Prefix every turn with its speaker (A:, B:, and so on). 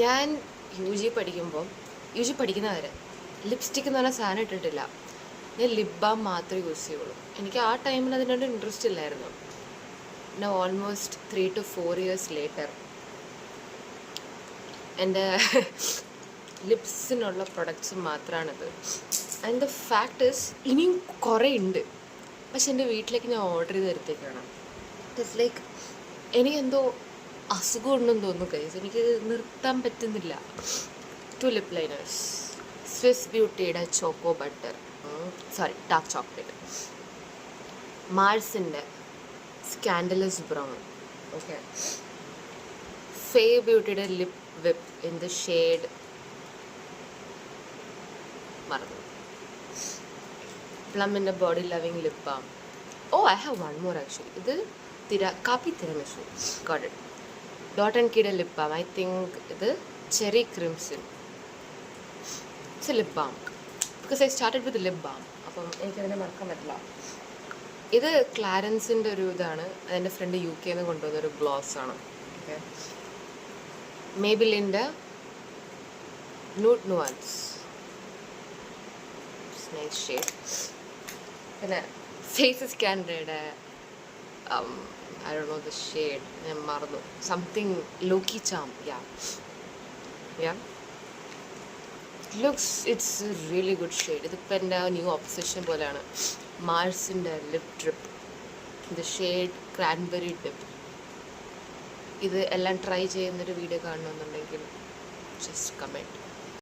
A: ഞാൻ U G പഠിക്കുന്നവരെ lipstick എന്ന് പറഞ്ഞ സാധനം ഇട്ടിട്ടില്ല. ഞാൻ ലിപ് ബാം മാത്രമേ യൂസ് ചെയ്യുള്ളൂ. എനിക്ക് ആ ടൈമിൽ അതിനോട് ഇൻട്രസ്റ്റ് ഇല്ലായിരുന്നു. പിന്നെ ഓൾമോസ്റ്റ് 3 to 4 years ലേറ്റർ എൻ്റെ ലിപ്സിനുള്ള പ്രൊഡക്ട്സ് മാത്രമാണിത്. ആൻഡ് ദ ഫാക്ട് ഇസ് ഇനിയും കുറേ ഉണ്ട്. പക്ഷെ എൻ്റെ വീട്ടിലേക്ക് ഞാൻ ഓർഡർ ചെയ്ത് തരത്തേക്കാണ്. ഇറ്റ്സ് ലൈക്ക് എനിക്കെന്തോ അസുഖം ഉണ്ടെന്ന് തോന്നുന്നു ഗൈസ്. എനിക്ക് നിർത്താൻ പറ്റുന്നില്ല. 2 ലിപ് ലൈനേഴ്സ്, സ്വിസ് ബ്യൂട്ടിയുടെ ചോക്കോ ബട്ടർ, ഡാർക്ക് ചോക്ലേറ്റ്, മാർസിൻ്റെ സ്കാൻഡലസ് ബ്രൗൺ, ഓക്കെ, ഫേ ബ്യൂട്ടിയുടെ lip whip in the shade മറന്നു, പ്ലമ്മിൻ്റെ body loving lip balm. I have one more actually. ഇത് കാപ്പി tiramisu got it. Dot and കീയുടെ ലിപ് ബാം. ഐ തിങ്ക് ഇത് cherry crimson. It's a lip balm because I started with lip balm. അപ്പം എനിക്കതിനെ മറക്കാൻ പറ്റില്ല. ഇത് ക്ലാരൻസിൻ്റെ ഒരു ഇതാണ്. അതെൻ്റെ ഫ്രണ്ട് UK നിന്ന് കൊണ്ടുവന്നൊരു ഗ്ലോസ്സാണ്. ഓക്കെ, മേബിലിൻ്റെ ന്യൂഡ് നുവാൻസ്, നൈസ് ഷെയ്ഡ്. പിന്നെ ഫേസസ് കാൻഡയുടെ I don't know the shade, ഞാൻ മറന്നു, something lucky charm. It's a really good shade. ഇതിപ്പോൾ എൻ്റെ ന്യൂ ഒബ്സഷൻ പോലെയാണ്. മാർസിൻ്റെ lip drip, the shade cranberry dip. ഇത് എല്ലാം ട്രൈ ചെയ്യുന്നൊരു വീഡിയോ കാണണമെന്നുണ്ടെങ്കിൽ ജസ്റ്റ് കമൻറ്റ്.